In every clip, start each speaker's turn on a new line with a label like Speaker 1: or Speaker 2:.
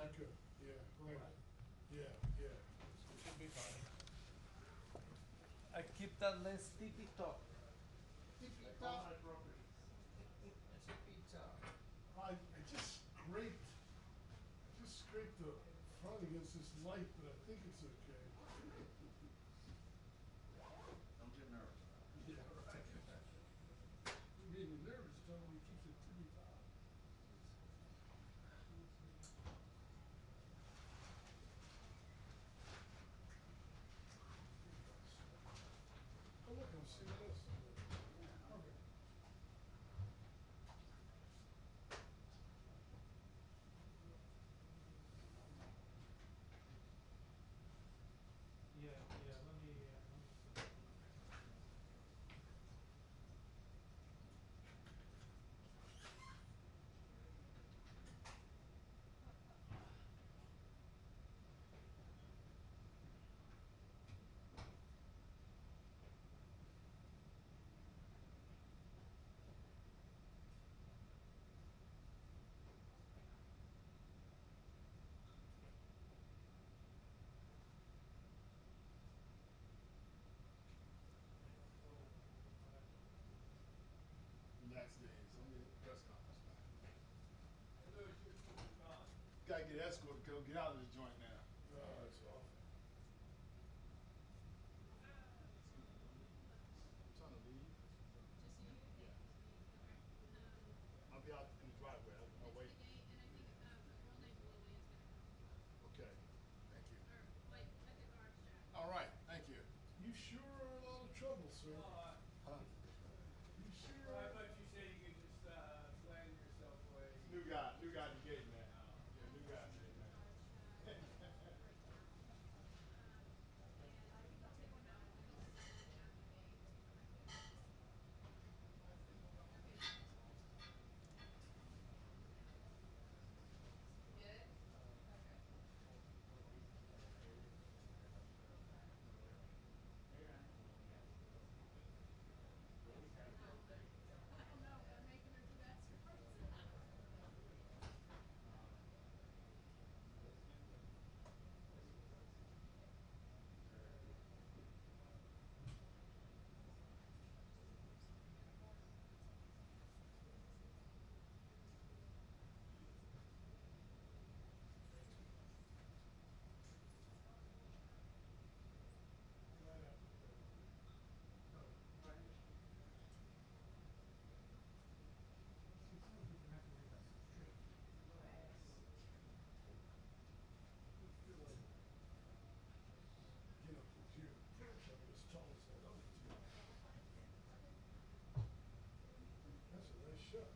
Speaker 1: that
Speaker 2: Good, yeah,
Speaker 1: will
Speaker 2: thank
Speaker 1: run.
Speaker 2: you. Yeah, yeah.
Speaker 1: Should be fine. I keep that list tippy top.
Speaker 2: Tippy
Speaker 1: Like all
Speaker 2: top.
Speaker 1: my properties. Tippy top.
Speaker 2: I just scraped the front against this light, but I think it's okay.
Speaker 3: Don't get nervous.
Speaker 2: Yeah, right. You made me nervous, telling me to keep it tippy top. Oh, look, I'm seeing this. Okay.
Speaker 1: Yeah, let me see.
Speaker 2: Next day, somebody at the press conference now. Gotta get escorted to go get out of this joint now. Oh, it's awful. I'm trying to leave.
Speaker 4: Just you?
Speaker 2: Yeah.
Speaker 4: Okay.
Speaker 2: I'll be out in the driveway. I'll
Speaker 4: It's
Speaker 2: wait.
Speaker 4: the gate, and I think a girl named Lily is gonna come as well.
Speaker 2: Okay. Thank you.
Speaker 4: Or, like, at the guard shack.
Speaker 2: All right. Thank you. You sure are in a lot of trouble, sir. Huh? You sure?
Speaker 5: I thought you said you could just land yourself away.
Speaker 2: New guy at the gate, man. Yeah, new guy at the gate, man.
Speaker 4: Good? I don't know, but I'm making her do that
Speaker 2: Get up here. I'm as tall as that other two. That's a nice shot.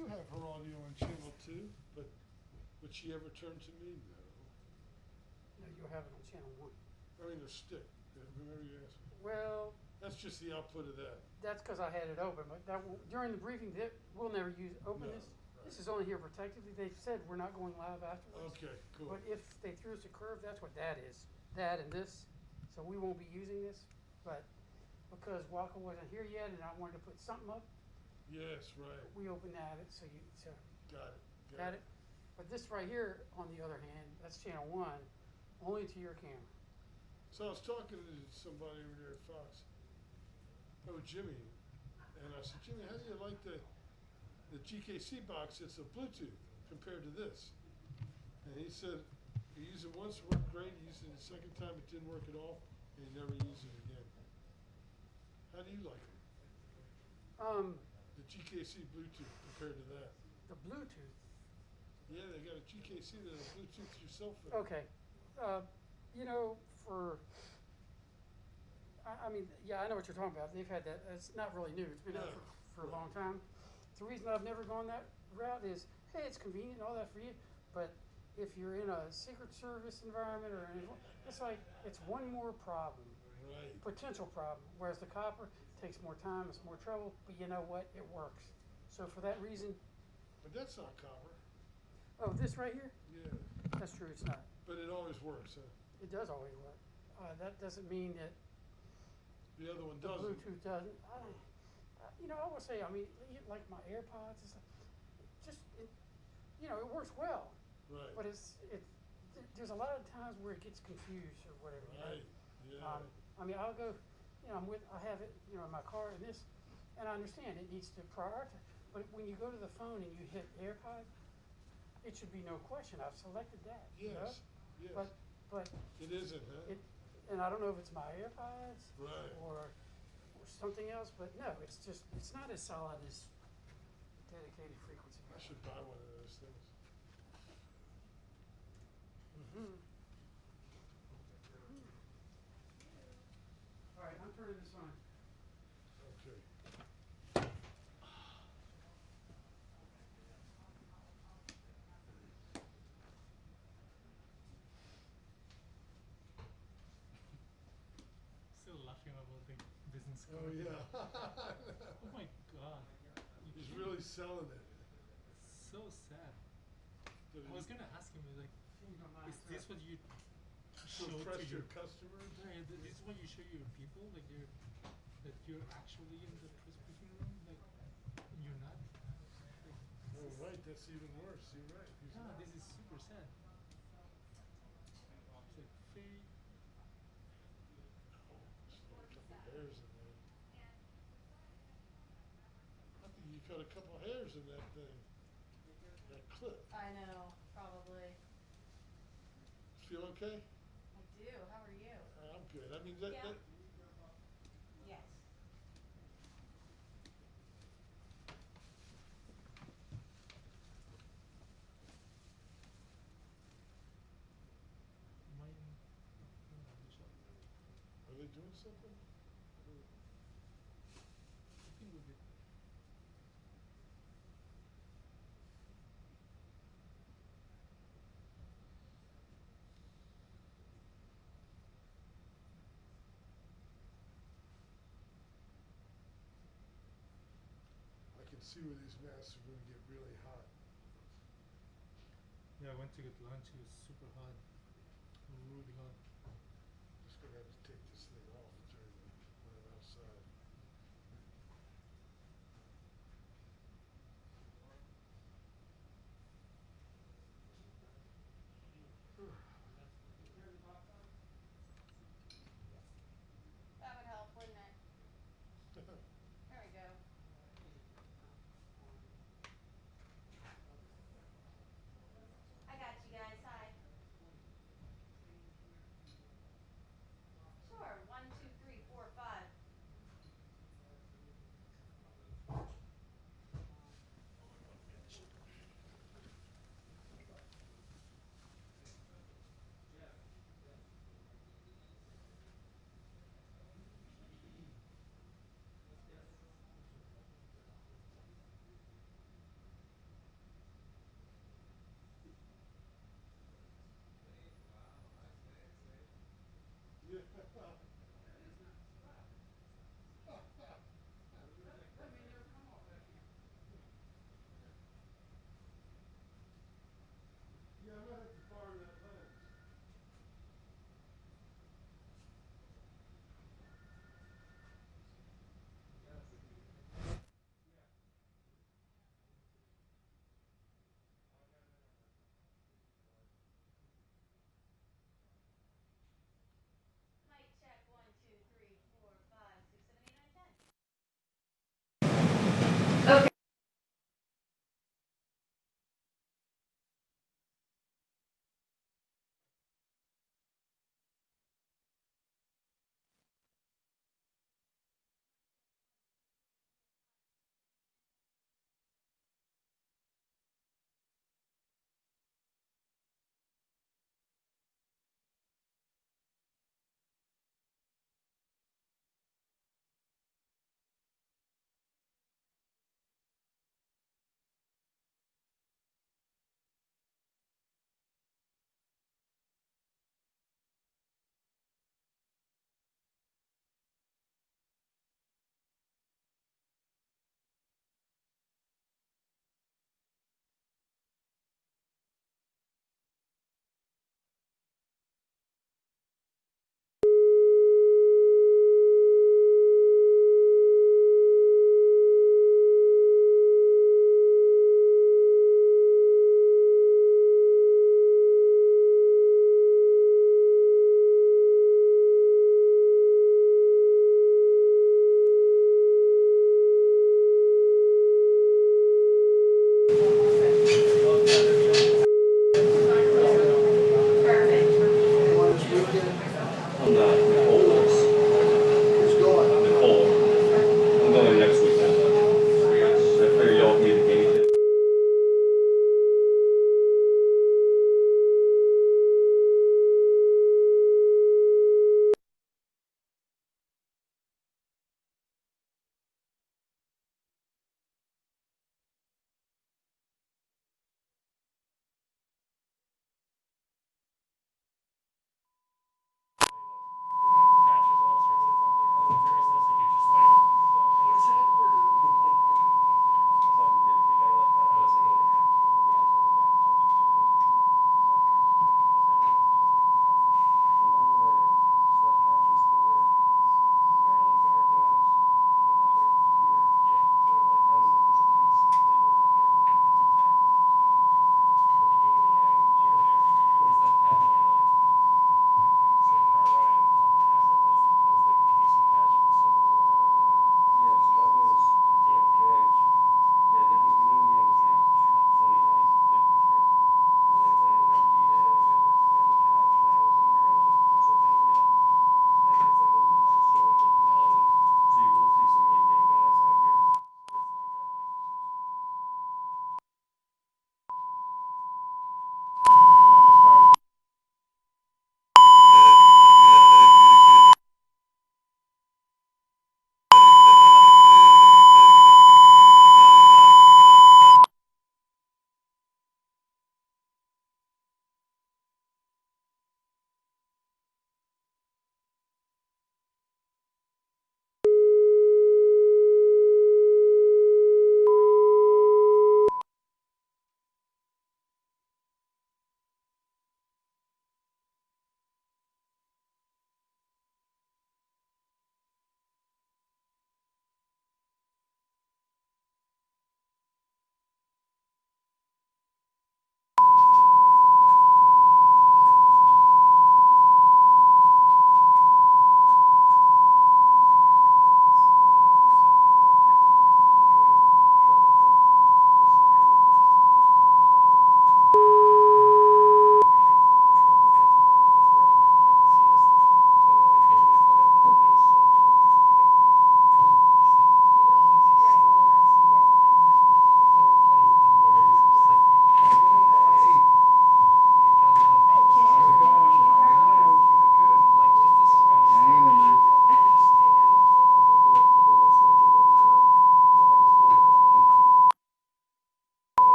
Speaker 2: do have her audio on channel 2, but would she ever turn to me? No.
Speaker 6: No, you'll have it on channel 1.
Speaker 2: I mean, the stick. Remember you asked me?
Speaker 6: Well,
Speaker 2: That's just the output of that.
Speaker 6: that's because I had it open, but that will, during the briefing, we'll never open
Speaker 2: No,
Speaker 6: this.
Speaker 2: right.
Speaker 6: This is only here protectively. They've said we're not going live afterwards.
Speaker 2: Okay, cool.
Speaker 6: But if they threw us a curve, that's what that is. That and this. So we won't be using this. But because Walker wasn't here yet and I wanted to put something up,
Speaker 2: Yes, right.
Speaker 6: we opened that. So
Speaker 2: Got it.
Speaker 6: got it? But this right here, on the other hand, that's channel 1, only to your camera.
Speaker 2: So I was talking to somebody over there at Fox. Oh, Jimmy. And I said, Jimmy, how do you like the GKC box? It's a Bluetooth compared to this. And he said, he used it once, it worked great. He used it the second time, it didn't work at all. And he never used it again. How do you like it? The GKC Bluetooth compared to that.
Speaker 6: The Bluetooth.
Speaker 2: Yeah, they got a GKC that'll Bluetooth your cell phone.
Speaker 6: Okay. You know, I mean, yeah, I know what you're talking about. They've had that. It's not really new. It's been out
Speaker 2: No.
Speaker 6: for a long time. The reason I've never gone that route is, hey, it's convenient and all that for you, but if you're in a Secret Service environment it's like, it's one more problem,
Speaker 2: Right.
Speaker 6: potential problem, whereas the copper takes more time, it's more trouble, but you know what? It works. So for that reason,
Speaker 2: But that's not copper.
Speaker 6: oh, this right here?
Speaker 2: Yeah.
Speaker 6: That's true, it's not.
Speaker 2: But it always works, huh?
Speaker 6: It does always work. That doesn't mean that
Speaker 2: The other one
Speaker 6: the
Speaker 2: doesn't.
Speaker 6: Bluetooth doesn't. You know, I would say, I mean, like my AirPods and stuff, you know, it works well.
Speaker 2: Right.
Speaker 6: But there's a lot of times where it gets confused or whatever. you know.
Speaker 2: Right. Yeah.
Speaker 6: I mean, I'll go, you know, I have it, you know, in my car and this, and I understand it needs to prioritize. But when you go to the phone and you hit AirPod, it should be no question. I've selected that. You know?
Speaker 2: Yes. Yes.
Speaker 6: But
Speaker 2: It isn't, huh?
Speaker 6: and I don't know if it's my AirPods
Speaker 2: Right.
Speaker 6: or something else, but no, it's not as solid as dedicated frequency.
Speaker 2: I should buy one of those things.
Speaker 6: Mm-hmm. All right, I'm turning this on.
Speaker 2: Okay.
Speaker 7: Still laughing about the business
Speaker 2: Oh,
Speaker 7: card.
Speaker 2: yeah.
Speaker 7: Oh my god. You
Speaker 2: He's
Speaker 7: can't-
Speaker 2: really selling it.
Speaker 7: so sad.
Speaker 2: Did
Speaker 7: I was
Speaker 2: he-
Speaker 7: gonna ask him, like,
Speaker 6: You don't mind,
Speaker 7: is
Speaker 6: sir.
Speaker 7: this what you
Speaker 2: to
Speaker 7: show to
Speaker 2: impress
Speaker 7: your
Speaker 2: your customers?
Speaker 7: Right, this is what you show your people, like that you're actually in the press briefing room, like and you're not. Like,
Speaker 2: Oh, right. That's even worse. You're right. He's
Speaker 7: yeah,
Speaker 2: not.
Speaker 7: this is super sad. It's like very.
Speaker 2: Oh, just got a couple hairs in there. I think you cut a couple hairs in that thing. That clip.
Speaker 4: I know, probably.
Speaker 2: Feel okay?
Speaker 4: I do. How are you?
Speaker 2: I'm good. I mean, that.
Speaker 4: Yeah. Yes.
Speaker 7: Mine.
Speaker 2: Are they doing something?
Speaker 7: I think we're good.
Speaker 2: I can see where these masks are going to get really hot.
Speaker 7: Yeah, I went to get lunch. It was super hot, really hot.
Speaker 2: Just going to have to take this thing off during when I'm outside.
Speaker 4: That would help, wouldn't it? There we go. I got you guys. Hi. Sure.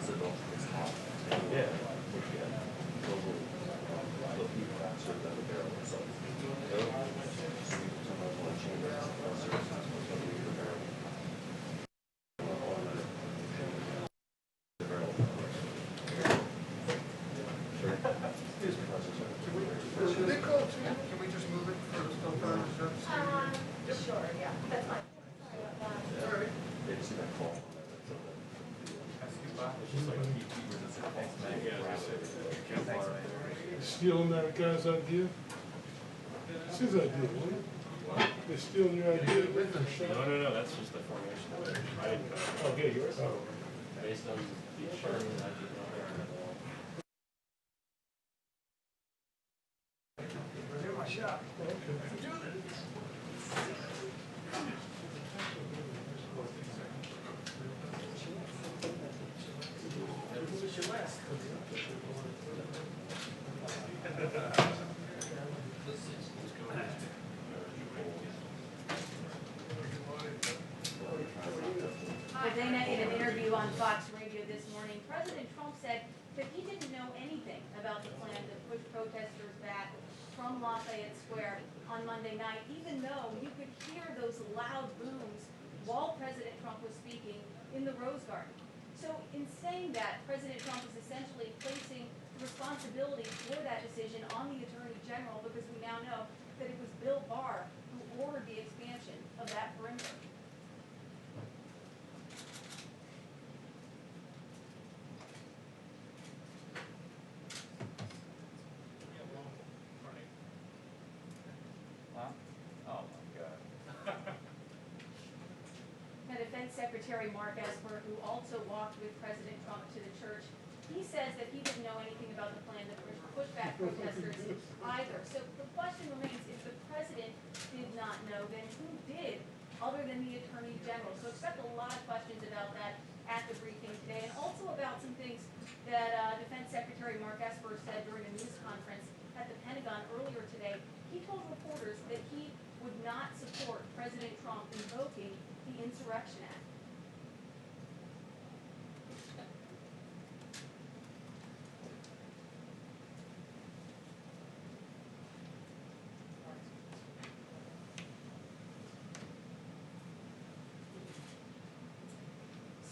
Speaker 2: Should they call it? Can we just move it for the still further steps?
Speaker 4: Sure, yeah, that's fine.
Speaker 2: All right. Stealing that guy's idea? It's his idea, isn't it? They're stealing your idea.
Speaker 8: No, that's just the formation of it. I didn't.
Speaker 2: Okay, yours? Oh.
Speaker 8: Based on the insurance, I did not know.
Speaker 9: Dana, in an interview on Fox Radio this morning, President Trump said that he didn't know anything about the plan to push protesters back from Lafayette Square on Monday night, even though you could hear those loud booms while President Trump was speaking in the Rose Garden. So in saying that, President Trump is essentially placing responsibility for that decision on the Attorney General, because we now know that it was Bill Barr who ordered the expansion of that perimeter. Defense Secretary Mark Esper, who also walked with President Trump to the church, he says that he didn't know anything about the plan to push back protesters either. So the question remains, if the president did not know, then who did, other than the Attorney General? So expect a lot of questions about that at the briefing today, and also about some things that Defense Secretary Mark Esper said during a news conference at the Pentagon earlier today. He told reporters that he would not support President Trump invoking the Insurrection Act.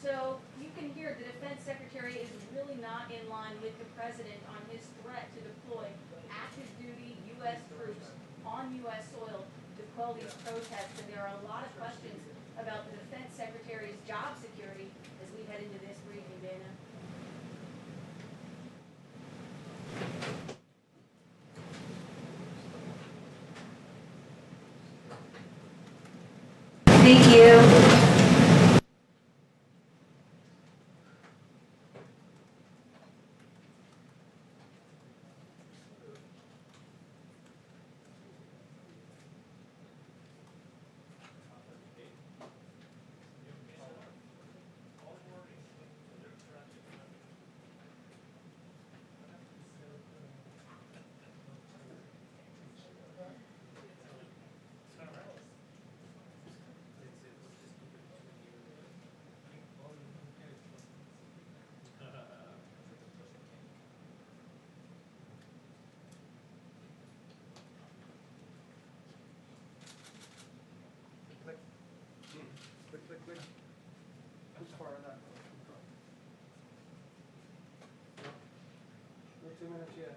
Speaker 9: So you can hear the Defense Secretary is really not in line with the President on his threat to deploy active duty U.S. troops on U.S. soil to quell these protests. And there are a lot of questions about the Defense Secretary's job security as we head into this briefing, Dana. Thank you.
Speaker 1: Click. Who's far on that? No 2 minutes yet.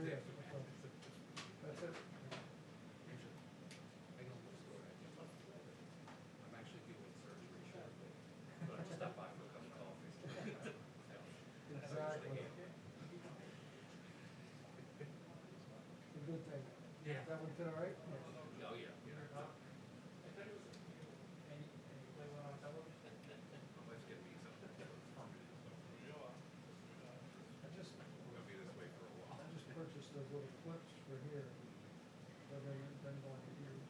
Speaker 10: yeah, that's it.
Speaker 3: I'm actually doing surgery shortly, but I'll stop by for a cup of coffee.
Speaker 10: Exactly. It's a good thing.
Speaker 3: Yeah.
Speaker 10: That one fit all right?
Speaker 3: Oh, yeah, yeah. My wife's getting me something permanent.
Speaker 10: I just,
Speaker 3: We're gonna be this way for a while.
Speaker 10: I just purchased those little clips for here. They're been going to use.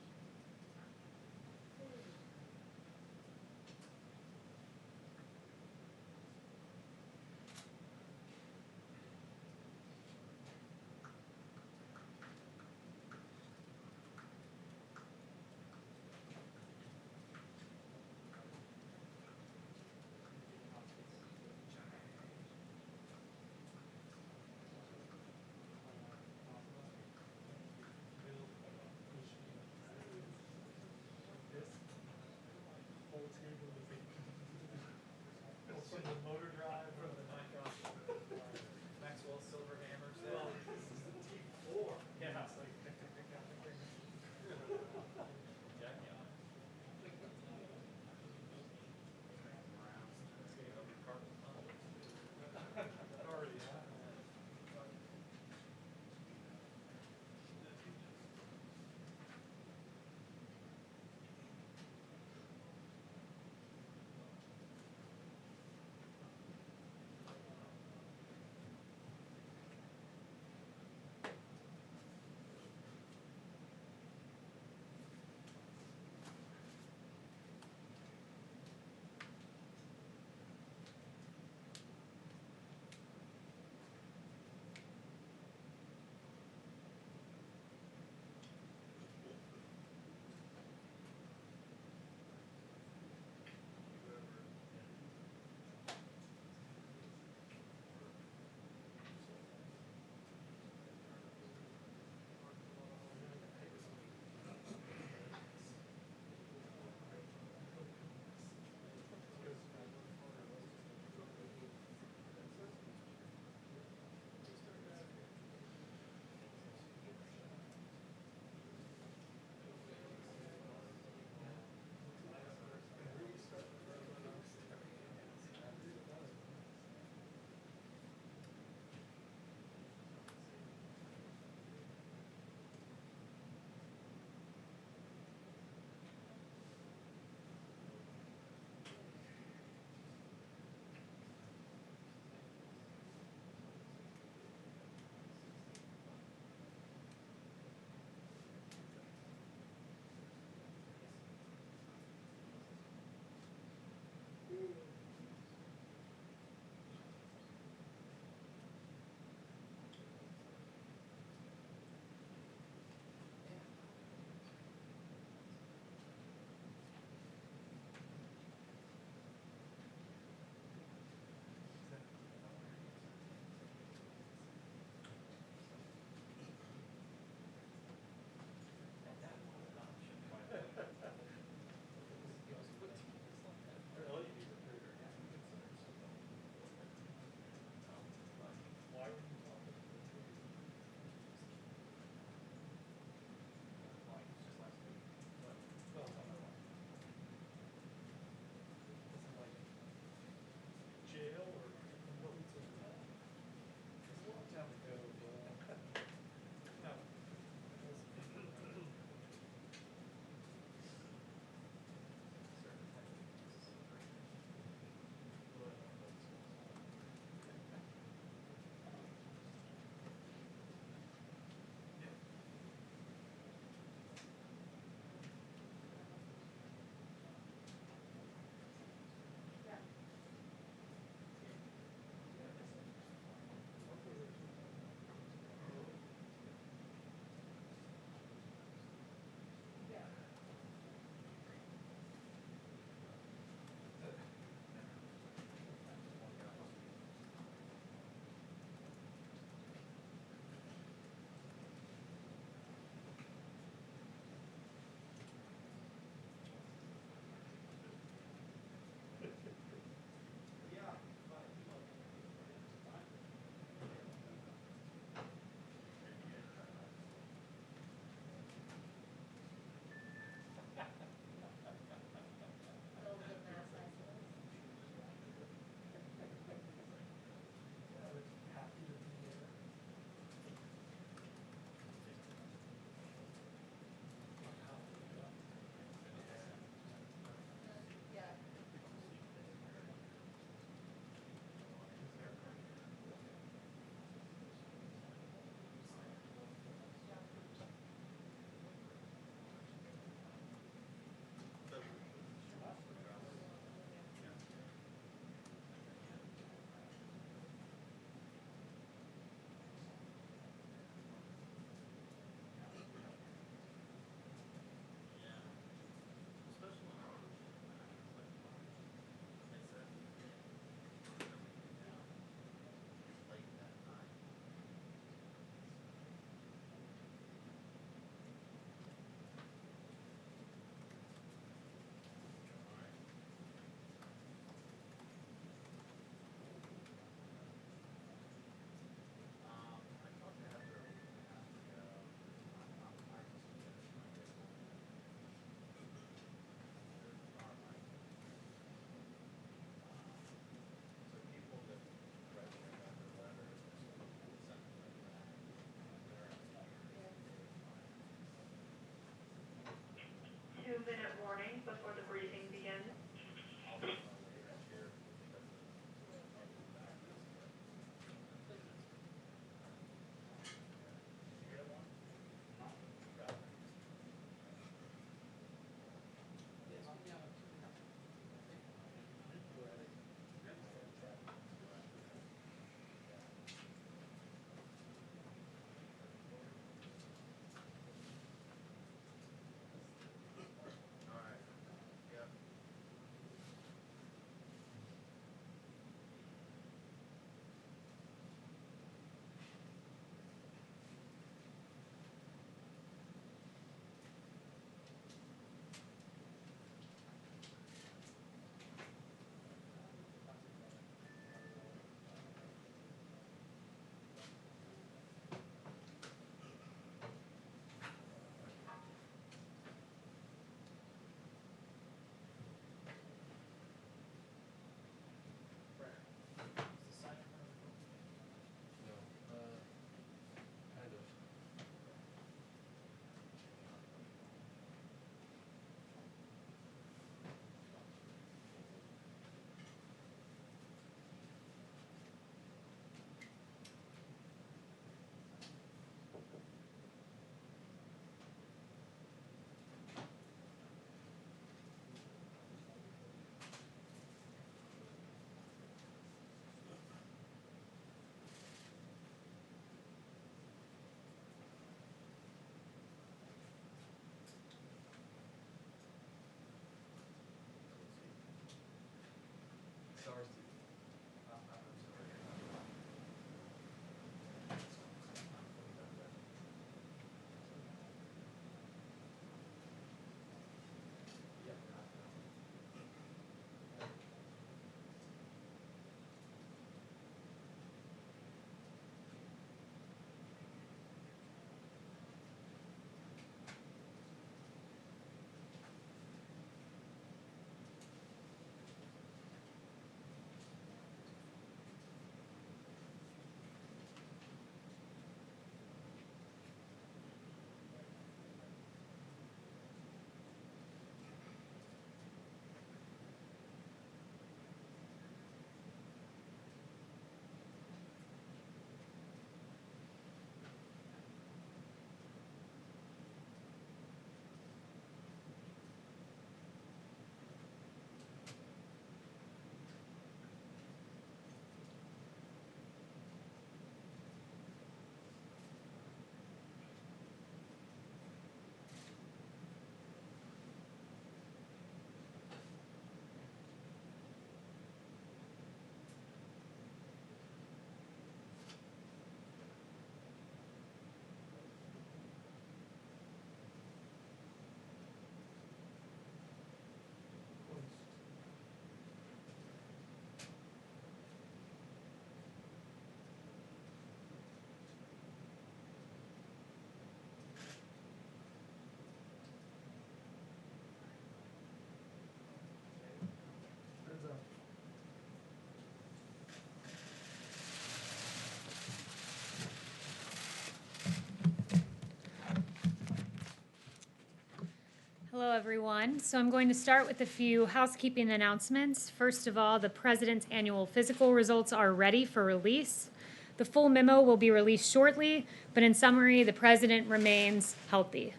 Speaker 11: everyone. So I'm going to start with a few housekeeping announcements. First of all, the President's annual physical results are ready for release. The full memo will be released shortly, but in summary, the President remains healthy.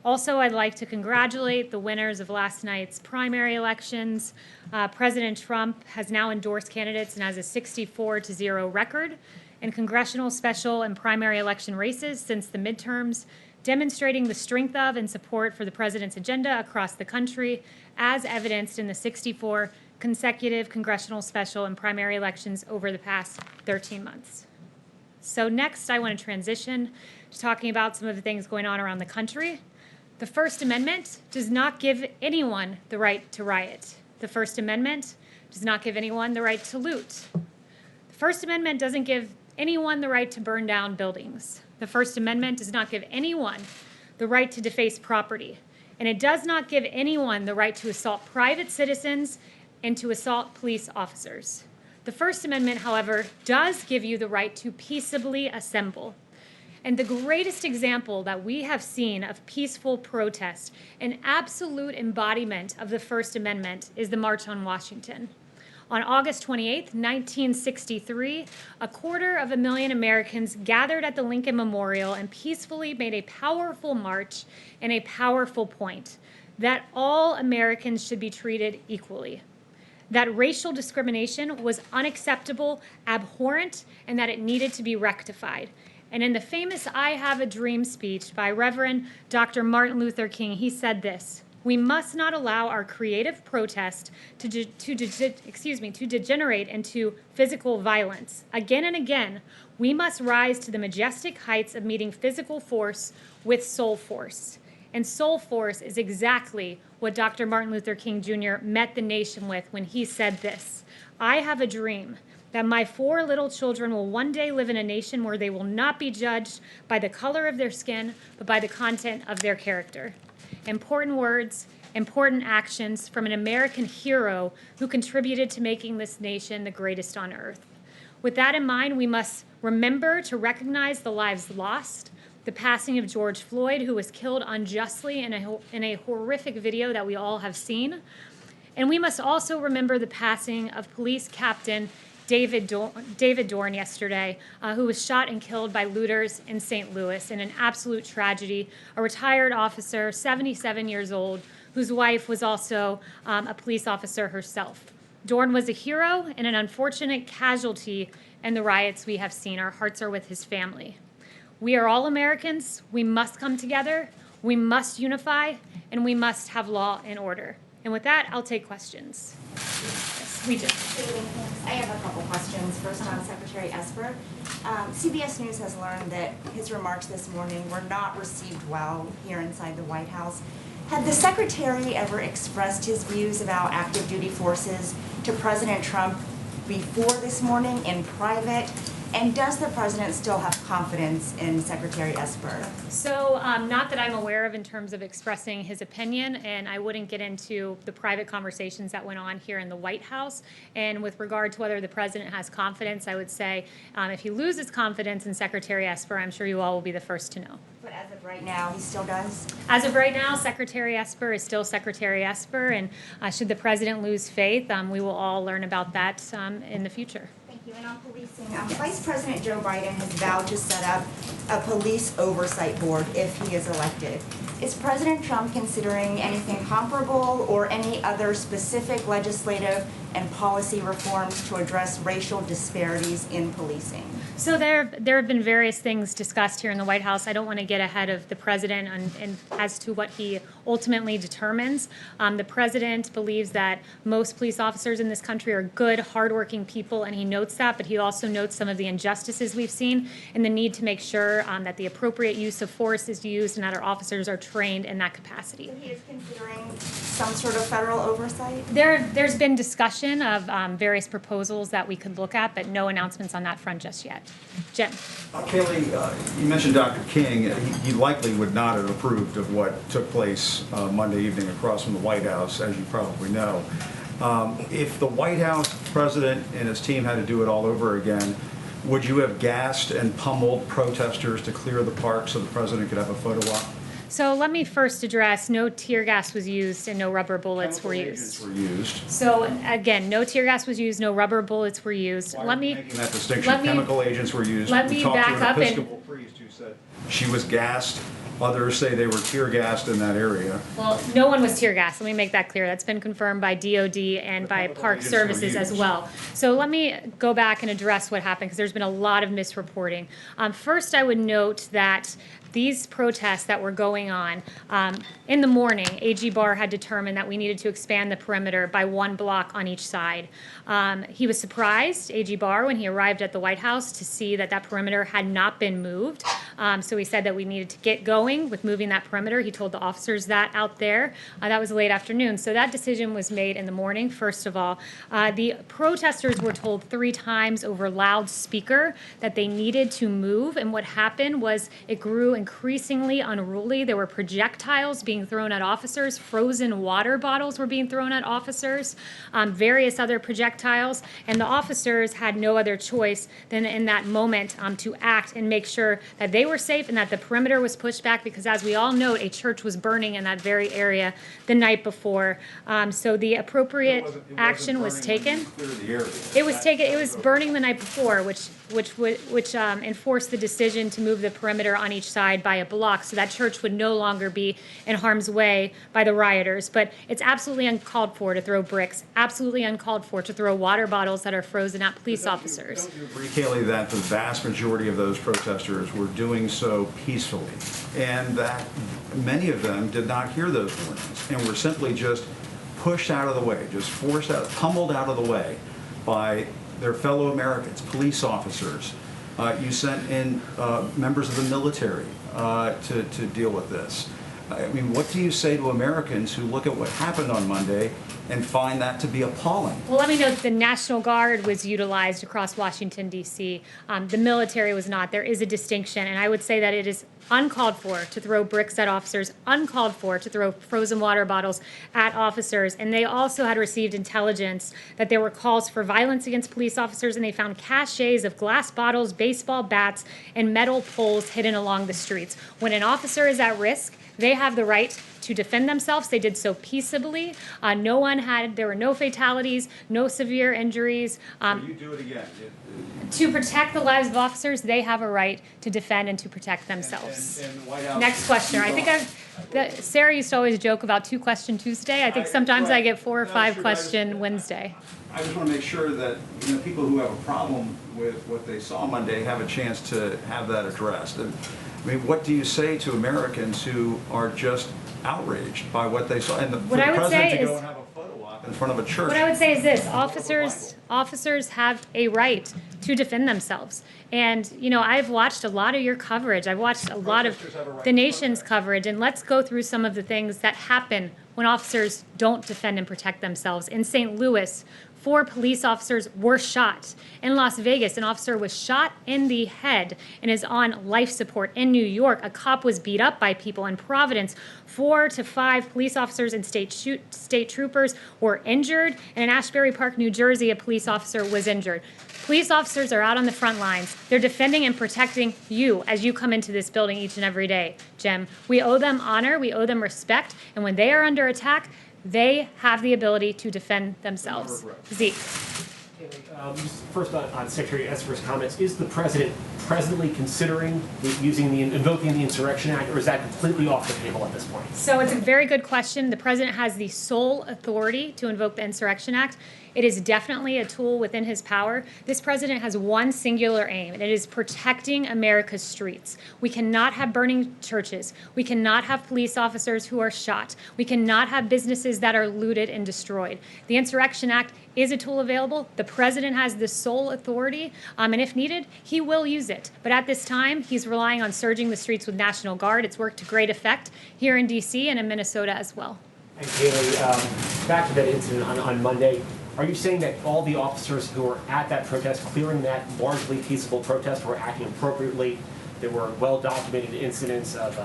Speaker 11: Also, I'd like to congratulate the winners of last night's primary elections. President Trump has now endorsed candidates and has a 64-0 record in congressional, special, and primary election races since the midterms, demonstrating the strength of and support for the president's agenda across the country, as evidenced in the 64 consecutive congressional, special, and primary elections over the past 13 months. So next, I want to transition to talking about some of the things going on around the country. The First Amendment does not give anyone the right to riot. The First Amendment does not give anyone the right to loot. The First Amendment doesn't give anyone the right to burn down buildings. The First Amendment does not give anyone the right to deface property. And it does not give anyone the right to assault private citizens and to assault police officers. The First Amendment, however, does give you the right to peaceably assemble. And the greatest example that we have seen of peaceful protest, an absolute embodiment of the First Amendment, is the March on Washington. On August 28, 1963, 250,000 Americans gathered at the Lincoln Memorial and peacefully made a powerful march and a powerful point that all Americans should be treated equally, that racial discrimination was unacceptable, abhorrent, and that it needed to be rectified. And in the famous I Have a Dream speech by Reverend Dr. Martin Luther King, he said this: "We must not allow our creative protest to degenerate into physical violence. Again and again, we must rise to the majestic heights of meeting physical force with soul force." And soul force is exactly what Dr. Martin Luther King Jr. met the nation with when he said this: "I have a dream that my 4 little children will one day live in a nation where they will not be judged by the color of their skin, but by the content of their character." Important words, important actions from an American hero who contributed to making this nation the greatest on earth. With that in mind, we must remember to recognize the lives lost, the passing of George Floyd, who was killed unjustly in a horrific video that we all have seen. And we must also remember the passing of police captain David Dorn yesterday, who was shot and killed by looters in St. Louis in an absolute tragedy. A retired officer, 77 years old, whose wife was also a police officer herself. Dorn was a hero and an unfortunate casualty in the riots we have seen. Our hearts are with his family. We are all Americans. We must come together. We must unify, and we must have law and order. And with that, I'll take questions. Yes, we do.
Speaker 12: I have a couple questions. First on Secretary Esper. CBS News has learned that his remarks this morning were not received well here inside the White House. Had the Secretary ever expressed his views about active duty forces to President Trump before this morning in private? And does the President still have confidence in Secretary Esper?
Speaker 11: So not that I'm aware of in terms of expressing his opinion, and I wouldn't get into the private conversations that went on here in the White House. And with regard to whether the President has confidence, I would say if he loses confidence in Secretary Esper, I'm sure you all will be the first to know.
Speaker 12: But as of right now, he still does?
Speaker 11: As of right now, Secretary Esper is still Secretary Esper, and should the President lose faith, we will all learn about that in the future.
Speaker 12: And on policing, Vice President Joe Biden has vowed to set up a police oversight board if he is elected. Is President Trump considering anything comparable or any other specific legislative and policy reforms to address racial disparities in policing?
Speaker 11: So there have been various things discussed here in the White House. I don't want to get ahead of the President and as to what he ultimately determines. The President believes that most police officers in this country are good, hardworking people, and he notes that, but he also notes some of the injustices we've seen and the need to make sure that the appropriate use of force is used and that our officers are trained in that capacity.
Speaker 12: So he is considering some sort of federal oversight?
Speaker 11: There's been discussion of various proposals that we could look at, but no announcements on that front just yet. Jim.
Speaker 13: Kayleigh, you mentioned Dr. King. He likely would not have approved of what took place Monday evening across from the White House, as you probably know. If the White House president and his team had to do it all over again, would you have gassed and pummeled protesters to clear the park so the president could have a photo op?
Speaker 11: So let me first address, no tear gas was used and no rubber bullets were
Speaker 13: Chemical
Speaker 11: used.
Speaker 13: agents were used.
Speaker 11: So again, no tear gas was used, no rubber bullets were used.
Speaker 13: Why
Speaker 11: Let
Speaker 13: are
Speaker 11: me
Speaker 13: you making that distinction?
Speaker 11: let me-
Speaker 13: Chemical agents were used.
Speaker 11: let
Speaker 13: We
Speaker 11: me
Speaker 13: talked to
Speaker 11: back
Speaker 13: an
Speaker 11: up and-
Speaker 13: Episcopal priest who said she was gassed. Others say they were tear gassed in that area.
Speaker 11: Well, no one was tear gassed. Let me make that clear. That's been confirmed by DOD and by Park
Speaker 13: agents were
Speaker 11: Services as
Speaker 13: used.
Speaker 11: well. So let me go back and address what happened because there's been a lot of misreporting. First, I would note that these protests that were going on, in the morning, AG Barr had determined that we needed to expand the perimeter by 1 block on each side. He was surprised, AG Barr, when he arrived at the White House to see that that perimeter had not been moved. So he said that we needed to get going with moving that perimeter. He told the officers that out there. That was late afternoon. So that decision was made in the morning, first of all. The protesters were told 3 times over loudspeaker that they needed to move. And what happened was it grew increasingly unruly. There were projectiles being thrown at officers. Frozen water bottles were being thrown at officers. Various other projectiles. And the officers had no other choice than in that moment to act and make sure that they were safe and that the perimeter was pushed back because, as we all know, a church was burning in that very area the night before. So the appropriate action was taken. It was burning the night before, which enforced the decision to move the perimeter on each side by a block so that church would no longer be in harm's way by the rioters. But it's absolutely uncalled for to throw bricks, absolutely uncalled for to throw water bottles that are frozen at police officers.
Speaker 13: Don't you agree, Kayleigh, that the vast majority of those protesters were doing so peacefully and that many of them did not hear those warnings and were simply just pushed out of the way, just forced out, pummeled out of the way by their fellow Americans, police officers? You sent in members of the military to deal with this. I mean, what do you say to Americans who look at what happened on Monday and find that to be appalling?
Speaker 11: Well, let me note that the National Guard was utilized across Washington, D.C. The military was not. There is a distinction, and I would say that it is uncalled for to throw bricks at officers, uncalled for to throw frozen water bottles at officers. And they also had received intelligence that there were calls for violence against police officers, and they found caches of glass bottles, baseball bats, and metal poles hidden along the streets. When an officer is at risk, they have the right to defend themselves. They did so peaceably. There were no fatalities, no severe injuries.
Speaker 13: So you do it again.
Speaker 11: To protect the lives of officers, they have a right to defend and to protect themselves.
Speaker 13: And the White House,
Speaker 11: Next question. I think Sarah used to always joke about 2-question Tuesday. I think sometimes I get 4 or 5-question Wednesday.
Speaker 13: I just want to make sure that people who have a problem with what they saw Monday have a chance to have that addressed. And, I mean, what do you say to Americans who are just outraged by what they saw? And for the president to go and have a photo op in front of a church.
Speaker 11: What I would say is this: officers have a right to defend themselves. And I've watched a lot of your coverage. I've watched a lot of the nation's coverage, and let's go through some of the things that happen when officers don't defend and protect themselves. In St. Louis, 4 police officers were shot. In Las Vegas, an officer was shot in the head and is on life support. In New York, a cop was beat up by people. In Providence, 4 to 5 police officers and state troopers were injured. And in Ashbury Park, New Jersey, a police officer was injured. Police officers are out on the front lines. They're defending and protecting you as you come into this building each and every day, Jim. We owe them honor. We owe them respect. And when they are under attack, they have the ability to defend themselves. Zeke.
Speaker 3: Just first on Secretary Esper's comments, is the president presently considering invoking the Insurrection Act, or is that completely off the table at this point?
Speaker 11: So it's a very good question. The president has the sole authority to invoke the Insurrection Act. It is definitely a tool within his power. This president has one singular aim, and it is protecting America's streets. We cannot have burning churches. We cannot have police officers who are shot. We cannot have businesses that are looted and destroyed. The Insurrection Act is a tool available. The president has the sole authority, and if needed, he will use it. But at this time, he's relying on surging the streets with National Guard. It's worked to great effect here in D.C. and in Minnesota as well.
Speaker 3: And Kayleigh, back to that incident on Monday, are you saying that all the officers who were at that protest, clearing that largely peaceful protest, were acting appropriately? There were well-documented incidents of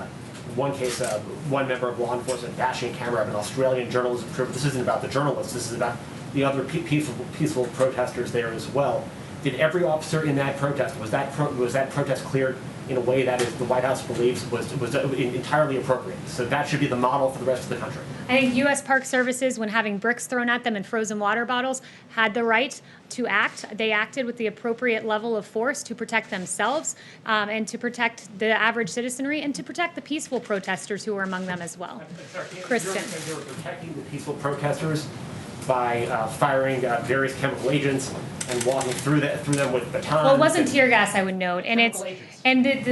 Speaker 3: one case, one member of law enforcement dashing a camera of an Australian journalism trooper. This isn't about the journalists. This is about the other peaceful protesters there as well. Did every officer in that protest, was that protest cleared in a way that is the White House believes was entirely appropriate. So that should be the model for the rest of the country.
Speaker 11: I think U.S. Park Services, when having bricks thrown at them and frozen water bottles, had the right to act. They acted with the appropriate level of force to protect themselves and to protect the average citizenry and to protect the peaceful protesters who were among them as well. Kristen.
Speaker 3: They were protecting the peaceful protesters by firing various chemical agents and walking through them with batons.
Speaker 11: Well, it wasn't tear gas, I would note, and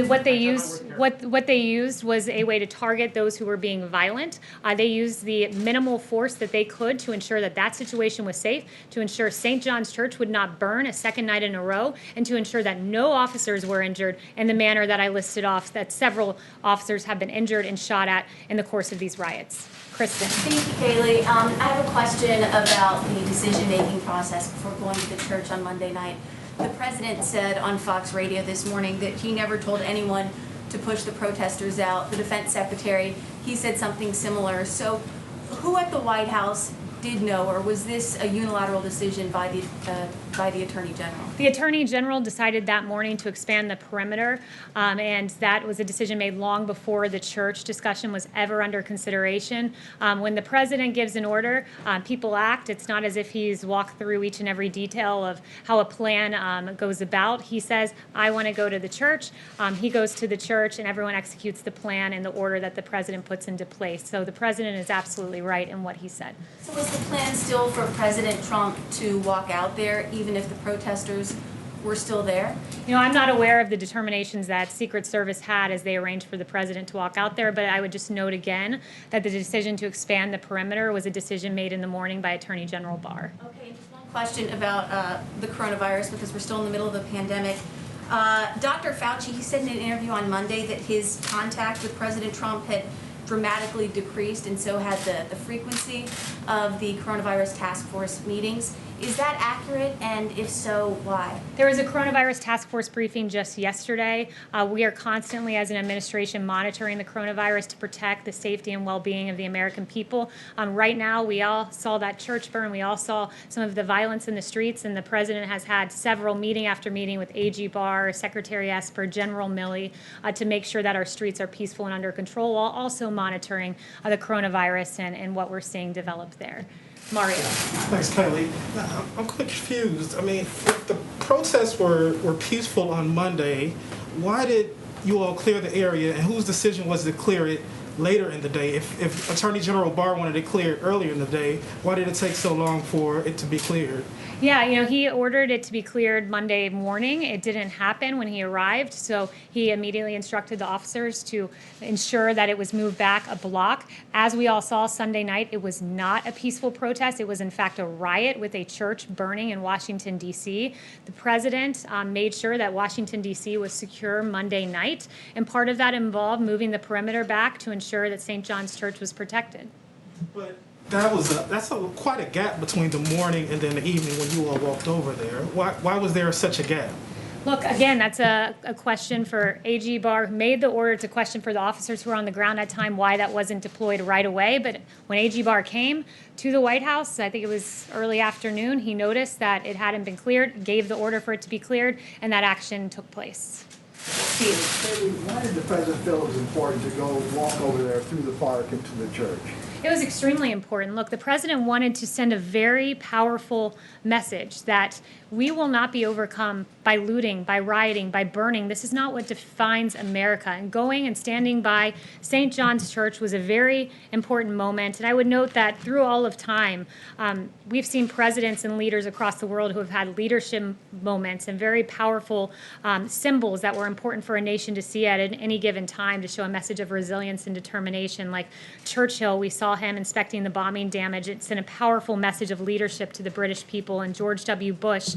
Speaker 11: what they used was a way to target those who were being violent. They used the minimal force that they could to ensure that that situation was safe, to ensure St. John's Church would not burn a second night in a row, and to ensure that no officers were injured in the manner that I listed off, that several officers have been injured and shot at in the course of these riots. Kristen.
Speaker 9: Thank you, Kayleigh. I have a question about the decision-making process before going to the church on Monday night. The president said on Fox Radio this morning that he never told anyone to push the protesters out. The defense secretary, he said something similar. So who at the White House did know, or was this a unilateral decision by the Attorney General?
Speaker 11: The Attorney General decided that morning to expand the perimeter, and that was a decision made long before the church discussion was ever under consideration. When the president gives an order, people act. It's not as if he's walked through each and every detail of how a plan goes about. He says, I want to go to the church. He goes to the church, and everyone executes the plan in the order that the president puts into place. So the president is absolutely right in what he said.
Speaker 9: So was the plan still for President Trump to walk out there, even if the protesters were still there?
Speaker 11: You know, I'm not aware of the determinations that Secret Service had as they arranged for the president to walk out there, but I would just note again that the decision to expand the perimeter was a decision made in the morning by Attorney General Barr.
Speaker 9: Okay, and just one question about the coronavirus, because we're still in the middle of the pandemic. Dr. Fauci, he said in an interview on Monday that his contact with President Trump had dramatically decreased, and so had the frequency of the coronavirus task force meetings. Is that accurate, and if so, why?
Speaker 11: There was a coronavirus task force briefing just yesterday. We are constantly, as an administration, monitoring the coronavirus to protect the safety and well-being of the American people. Right now, we all saw that church burn. We all saw some of the violence in the streets, and the president has had several meeting after meeting with AG Barr, Secretary Esper, General Milley, to make sure that our streets are peaceful and under control, while also monitoring the coronavirus and what we're seeing develop there. Mario.
Speaker 14: Thanks, Kayleigh. I'm quite confused. I mean, if the protests were peaceful on Monday, why did you all clear the area, and whose decision was to clear it later in the day? If Attorney General Barr wanted it cleared earlier in the day, why did it take so long for it to be cleared?
Speaker 11: Yeah, you know, he ordered it to be cleared Monday morning. It didn't happen when he arrived, so he immediately instructed the officers to ensure that it was moved back a block. As we all saw Sunday night, it was not a peaceful protest. It was, in fact, a riot with a church burning in Washington, D.C. The president made sure that Washington, D.C. was secure Monday night, and part of that involved moving the perimeter back to ensure that St. John's Church was protected.
Speaker 14: But that's quite a gap between the morning and then the evening when you all walked over there. Why was there such a gap?
Speaker 11: Look, again, that's a question for AG Barr, who made the order. It's a question for the officers who were on the ground at the time, why that wasn't deployed right away. But when AG Barr came to the White House, I think it was early afternoon, he noticed that it hadn't been cleared, gave the order for it to be cleared, and that action took place.
Speaker 10: Why did the president feel it was important to go walk over there through the park into the church?
Speaker 11: It was extremely important. Look, the president wanted to send a very powerful message that we will not be overcome by looting, by rioting, by burning. This is not what defines America. And going and standing by St. John's Church was a very important moment. And I would note that through all of time, we've seen presidents and leaders across the world who have had leadership moments and very powerful symbols that were important for a nation to see at any given time to show a message of resilience and determination. Like Churchill, we saw him inspecting the bombing damage. It sent a powerful message of leadership to the British people. And George W. Bush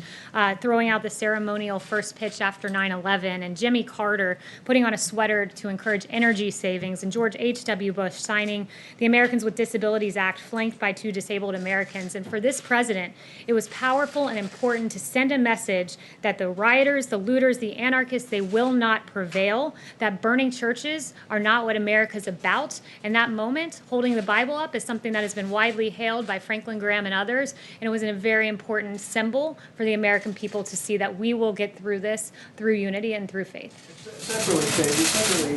Speaker 11: throwing out the ceremonial first pitch after 9/11, and Jimmy Carter putting on a sweater to encourage energy savings, and George H.W. Bush signing the Americans with Disabilities Act, flanked by 2 disabled Americans. And for this president, it was powerful and important to send a message that the rioters, the looters, the anarchists, they will not prevail, that burning churches are not what America's about. And that moment, holding the Bible Bible up is something that has been widely hailed by Franklin Graham and others, and it was a very important symbol for the American people to see that we will get through this through unity and through faith.
Speaker 10: Separately,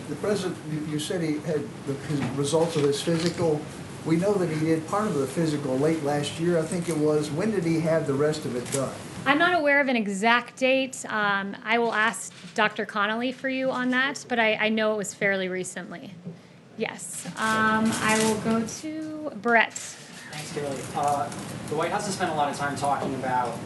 Speaker 10: the president, you said he had his results of his physical. We know that he did part of the physical late last year, I think it was. When did he have the rest of it done?
Speaker 11: I'm not aware of an exact date. I will ask Dr. Connolly for you on that, but I know it was fairly recently. Yes. I will go to Brett.
Speaker 15: Thanks, Kayleigh. The White House has spent a lot of time talking about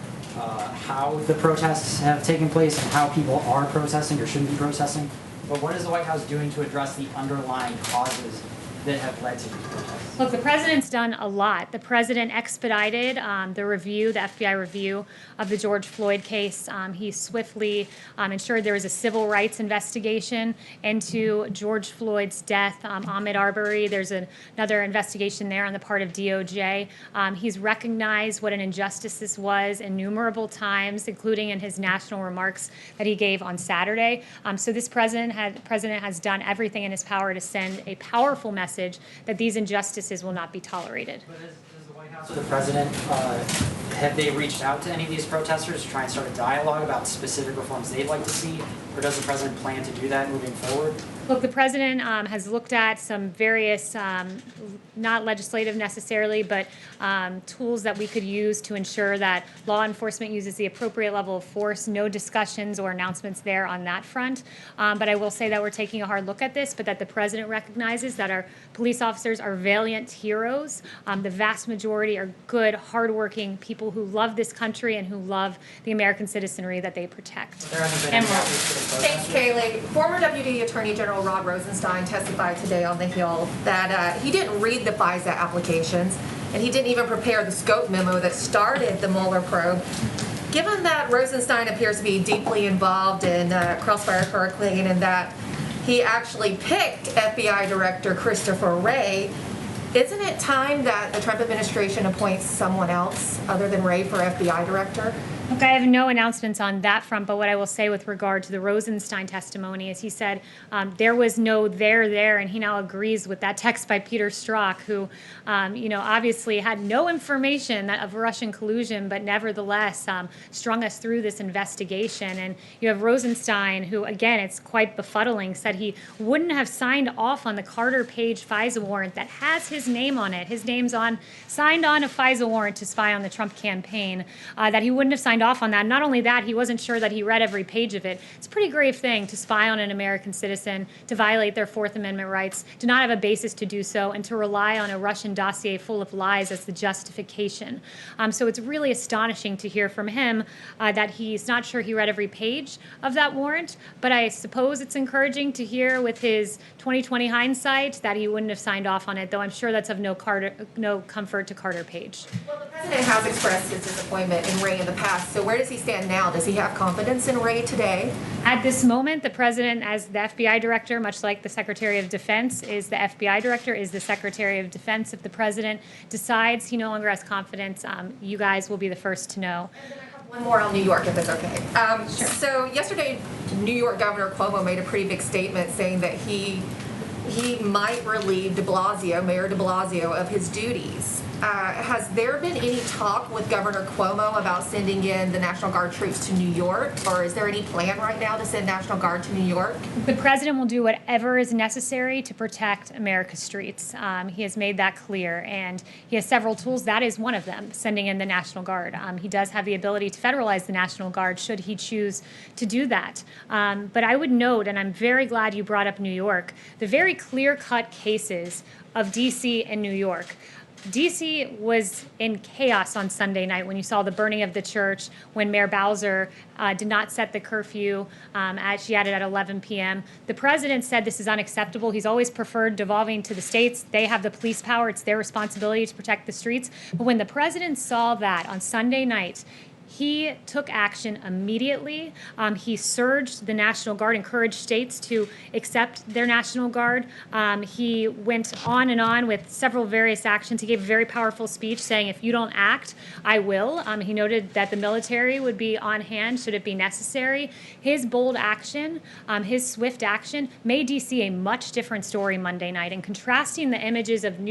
Speaker 15: how the protests have taken place and how people are protesting or shouldn't be protesting. But what is the White House doing to address the underlying causes that have led to these protests?
Speaker 11: Look, the president's done a lot. The president expedited the review, the FBI review of the George Floyd case. He swiftly ensured there was a civil rights investigation into George Floyd's death. Ahmaud Arbery, there's another investigation there on the part of DOJ. He's recognized what an injustice this was innumerable times, including in his national remarks that he gave on Saturday. So this president has done everything in his power to send a powerful message that these injustices will not be tolerated.
Speaker 15: But does the White House or the president, have they reached out to any of these protesters to try and start a dialogue about specific reforms they'd like to see? Or does the president plan to do that moving forward?
Speaker 11: Look, the president has looked at some various, not legislative necessarily, but tools that we could use to ensure that law enforcement uses the appropriate level of force. No discussions or announcements there on that front. But I will say that we're taking a hard look at this, but that the president recognizes that our police officers are valiant heroes. The vast majority are good, hardworking people who love this country and who love the American citizenry that they protect.
Speaker 15: There hasn't been any outreach to the
Speaker 16: Thanks, Kayleigh. Former Deputy Attorney General Rod Rosenstein testified today on the Hill that he didn't read the FISA applications, and he didn't even prepare the scope memo that started the Mueller probe. Given that Rosenstein appears to be deeply involved in Crossfire Hurricane and that he actually picked FBI Director Christopher Wray, isn't it time that the Trump administration appoints someone else other than Wray for FBI Director?
Speaker 11: Look, I have no announcements on that front, but what I will say with regard to the Rosenstein testimony is he said there was no there, and he now agrees with that text by Peter Strzok, who, obviously had no information of Russian collusion, but nevertheless strung us through this investigation. And you have Rosenstein, who, again, it's quite befuddling, said he wouldn't have signed off on the Carter Page FISA warrant that has his name on it. His name's signed on a FISA warrant to spy on the Trump campaign, that he wouldn't have signed off on that. Not only that, he wasn't sure that he read every page of it. It's a pretty grave thing to spy on an American citizen, to violate their Fourth Amendment rights, to not have a basis to do so, and to rely on a Russian dossier full of lies as the justification. So it's really astonishing to hear from him that he's not sure he read every page of that warrant, but I suppose it's encouraging to hear with his 2020 hindsight that he wouldn't have signed off on it, though I'm sure that's of no comfort to Carter Page.
Speaker 16: Well, the president has expressed his disappointment in Wray in the past. So where does he stand now? Does he have confidence in Wray today?
Speaker 11: At this moment, the president, as the FBI director, much like the Secretary of Defense is the FBI director, is the Secretary of Defense. If the president decides he no longer has confidence, you guys will be the first to know.
Speaker 16: And then I have one more on New York, if it's okay. Sure. So yesterday, New York Governor Cuomo made a pretty big statement saying that he might relieve Mayor de Blasio, of his duties. Has there been any talk with Governor Cuomo about sending in the National Guard troops to New York, or is there any plan right now to send National Guard to New York?
Speaker 11: The president will do whatever is necessary to protect America's streets. He has made that clear, and he has several tools. That is one of them, sending in the National Guard. He does have the ability to federalize the National Guard should he choose to do that. But I would note, and I'm very glad you brought up New York, the very clear-cut cases of D.C. and New York. D.C. was in chaos on Sunday night when you saw the burning of the church, when Mayor Bowser did not set the curfew as she had it at 11 p.m. The president said this is unacceptable. He's always preferred devolving to the states. They have the police power. It's their responsibility to protect the streets. But when the president saw that on Sunday night, He took action immediately. He surged the National Guard, encouraged states to accept their National Guard. He went on and on with several various actions. He gave a very powerful speech saying, if you don't act, I will. He noted that the military would be on hand should it be necessary. His bold action, his swift action, made D.C. a much different story Monday night. And contrasting the images of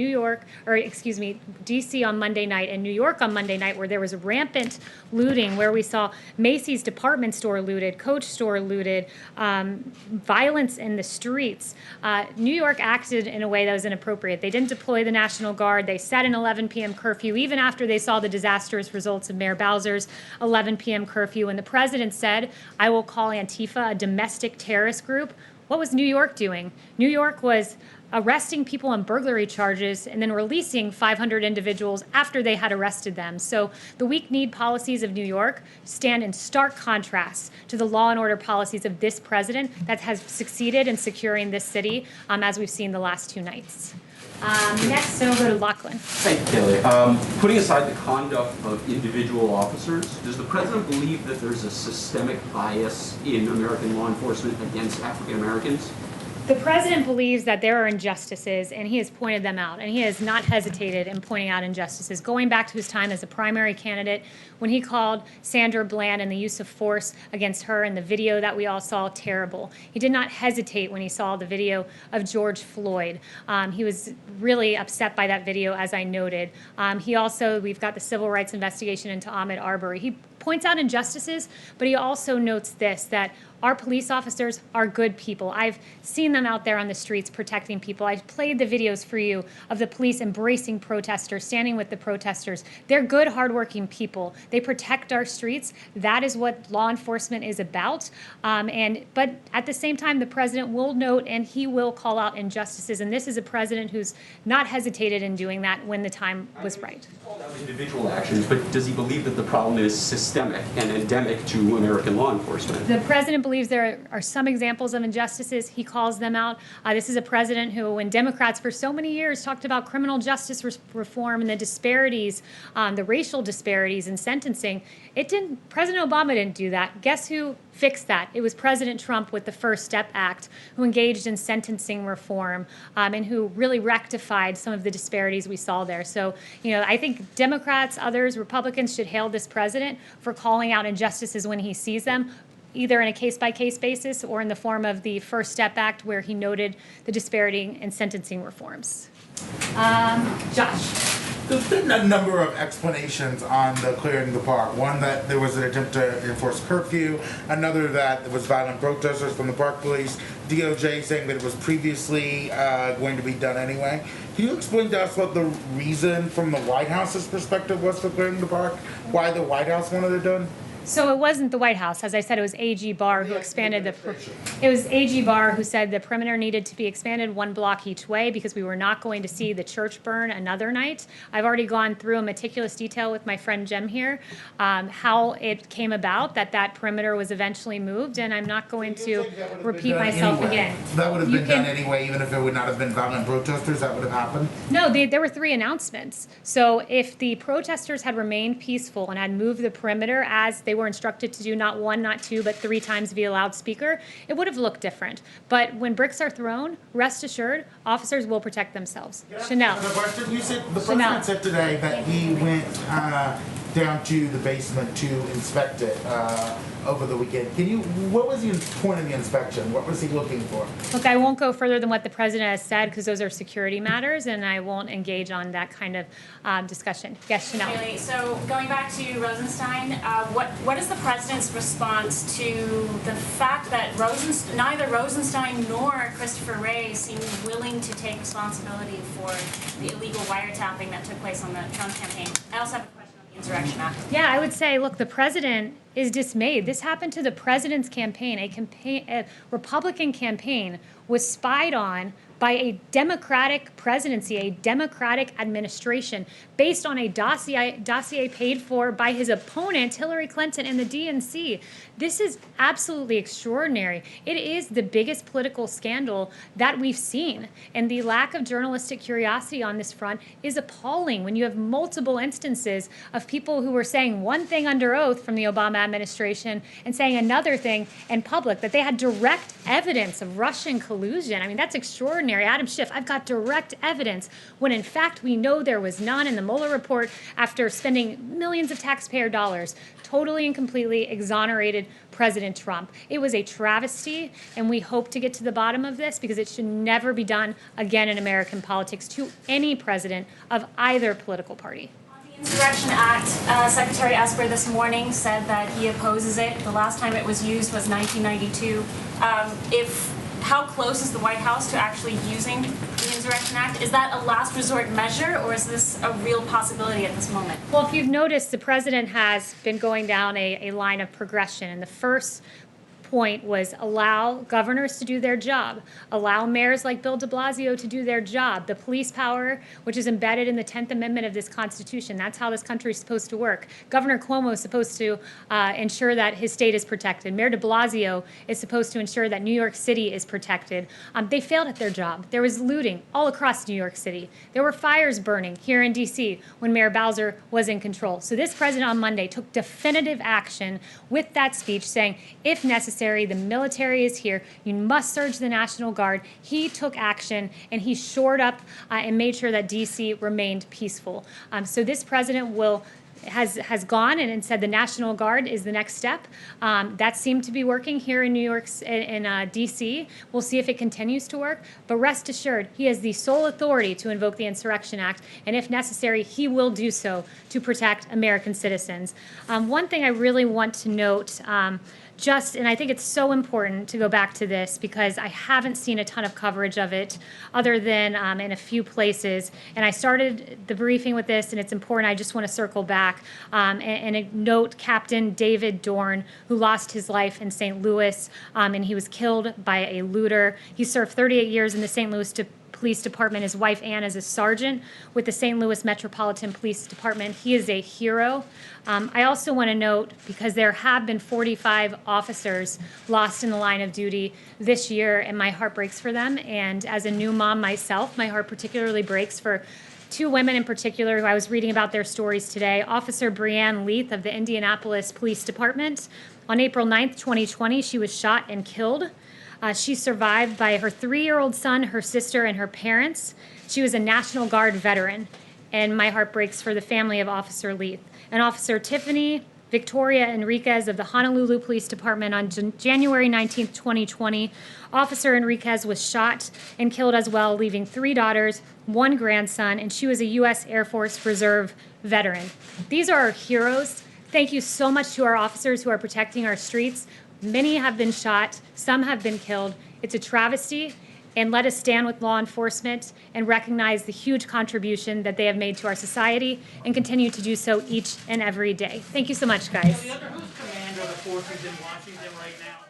Speaker 11: D.C. on Monday night and New York on Monday night, where there was rampant looting, where we saw Macy's department store looted, Coach store looted, violence in the streets. New York acted in a way that was inappropriate. They didn't deploy the National Guard. They set an 11 p.m. curfew, even after they saw the disastrous results of Mayor Bowser's 11 p.m. curfew. And the president said, I will call Antifa a domestic terrorist group. What was New York doing? New York was arresting people on burglary charges and then releasing 500 individuals after they had arrested them. So the weak-kneed policies of New York stand in stark contrast to the law and order policies of this president that has succeeded in securing this city, as we've seen the last 2 nights. Next, we'll go to Lachlan.
Speaker 17: Thank you, Kayleigh. Putting aside the conduct of individual officers, does the president believe that there's a systemic bias in American law enforcement against African Americans?
Speaker 11: The president believes that there are injustices, and he has pointed them out, and he has not hesitated in pointing out injustices, going back to his time as a primary candidate when he called Sandra Bland and the use of force against her in the video that we all saw terrible. He did not hesitate when he saw the video of George Floyd. He was really upset by that video, as I noted. We've got the civil rights investigation into Ahmaud Arbery. He points out injustices, but he also notes this, that our police officers are good people. I've seen them out there on the streets protecting people. I've played the videos for you of the police embracing protesters, standing with the protesters. They're good, hardworking people. They protect our streets. That is what law enforcement is about. But at the same time, the president will note and he will call out injustices. And this is a president who's not hesitated in doing that when the time was right.
Speaker 17: Individual actions, but does he believe that the problem is systemic and endemic to American law enforcement?
Speaker 11: The president believes there are some examples of injustices. He calls them out. This is a president who, when Democrats for so many years talked about criminal justice reform and the disparities, the racial disparities in sentencing, President Obama didn't do that. Guess who fixed that? It was President Trump with the First Step Act, who engaged in sentencing reform and who really rectified some of the disparities we saw there. So, I think Democrats, others, Republicans should hail this president for calling out injustices when he sees them, either in a case-by-case basis or in the form of the First Step Act, where he noted the disparity in sentencing reforms. Josh.
Speaker 18: There's been a number of explanations on the clearing the park. One, that there was an attempt to enforce curfew. Another, that there was violent protesters from the park police. DOJ saying that it was previously going to be done anyway. Can you explain to us what the reason from the White House's perspective was for clearing the park? Why the White House wanted it done?
Speaker 11: So it wasn't the White House. As I said, it was A.G. Barr who expanded it was A.G. Barr who said the perimeter needed to be expanded 1 block each way because we were not going to see the church burn another night. I've already gone through in meticulous detail with my friend Jem here how it came about that perimeter was eventually moved, and I'm not going to repeat myself again.
Speaker 18: So that would have been done anyway, even if it would not have been violent protesters, that would have happened?
Speaker 11: No, there were 3 announcements. So if the protesters had remained peaceful and had moved the perimeter as they were instructed to do, not 1, not 2, but 3 times via loudspeaker, it would have looked different. But when bricks are thrown, rest assured, officers will protect themselves. Chanel.
Speaker 18: You said the president said today that he went down to the basement to inspect it over the weekend. What was the point of the inspection? What was he looking for?
Speaker 11: Look, I won't go further than what the president has said because those are security matters, and I won't engage on that kind of discussion. Yes, Chanel.
Speaker 19: Kayleigh, so going back to Rosenstein, what is the president's response to the fact that neither Rosenstein nor Christopher Wray seem willing to take responsibility for the illegal wiretapping that took place on the Trump campaign? I also have a question on the Insurrection Act.
Speaker 11: Yeah, I would say, look, the president is dismayed. This happened to the president's campaign. A Republican campaign was spied on by a Democratic presidency, a Democratic administration, based on a dossier paid for by his opponent, Hillary Clinton, and the DNC. This is absolutely extraordinary. It is the biggest political scandal that we've seen. And the lack of journalistic curiosity on this front is appalling when you have multiple instances of people who were saying one thing under oath from the Obama administration and saying another thing in public, that they had direct evidence of Russian collusion. I mean, that's extraordinary. Adam Schiff, I've got direct evidence, when in fact we know there was none in the Mueller report after spending millions of taxpayer dollars, totally and completely exonerated President Trump. It was a travesty, and we hope to get to the bottom of this because it should never be done again in American politics to any president of either political party.
Speaker 19: Insurrection Act, Secretary Esper this morning said that he opposes it. The last time it was used was 1992. How close is the White House to actually using the Insurrection Act? Is that a last resort measure, or is this a real possibility at this moment?
Speaker 11: Well, if you've noticed, the president has been going down a line of progression, and the first point was allow governors to do their job, allow mayors like Bill de Blasio to do their job, the police power, which is embedded in the 10th Amendment of this Constitution. That's how this country is supposed to work. Governor Cuomo is supposed to ensure that his state is protected. Mayor de Blasio is supposed to ensure that New York City is protected. They failed at their job. There was looting all across New York City. There were fires burning here in D.C. when Mayor Bowser was in control. So this president on Monday took definitive action with that speech saying, if necessary, the military is here. You must surge the National Guard. He took action, and he shored up and made sure that D.C. remained peaceful. So this president has gone and said the National Guard is the next step. That seemed to be working here in New York, in D.C. We'll see if it continues to work. But rest assured, he has the sole authority to invoke the Insurrection Act, and if necessary, he will do so to protect American citizens. One thing I really want to note, and I think it's so important to go back to this because I haven't seen a ton of coverage of it other than in a few places. And I started the briefing with this, and it's important. I just want to circle back and note Captain David Dorn, who lost his life in St. Louis, and he was killed by a looter. He served 38 years in the St. Louis Police Department. His wife, Ann, is a sergeant with the St. Louis Metropolitan Police Department. He is a hero. I also want to note, because there have been 45 officers lost in the line of duty this year, and my heart breaks for them. And as a new mom myself, my heart particularly breaks for two women in particular who I was reading about their stories today. Officer Breanne Leath of the Indianapolis Police Department. On April 9th, 2020, she was shot and killed. She survived by her 3-year-old son, her sister, and her parents. She was a National Guard veteran, and my heart breaks for the family of Officer Leath. And Officer Tiffany Victoria Enriquez of the Honolulu Police Department on January 19th, 2020. Officer Enriquez was shot and killed as well, leaving 3 daughters, 1 grandson, and she was a U.S. Air Force Reserve veteran. These are our heroes. Thank you so much to our officers who are protecting our streets. Many have been shot, some have been killed. It's a travesty, and let us stand with law enforcement and recognize the huge contribution that they have made to our society and continue to do so each and every day. Thank you so much, guys.
Speaker 5: Kayleigh, under whose command are the forces in Washington right now?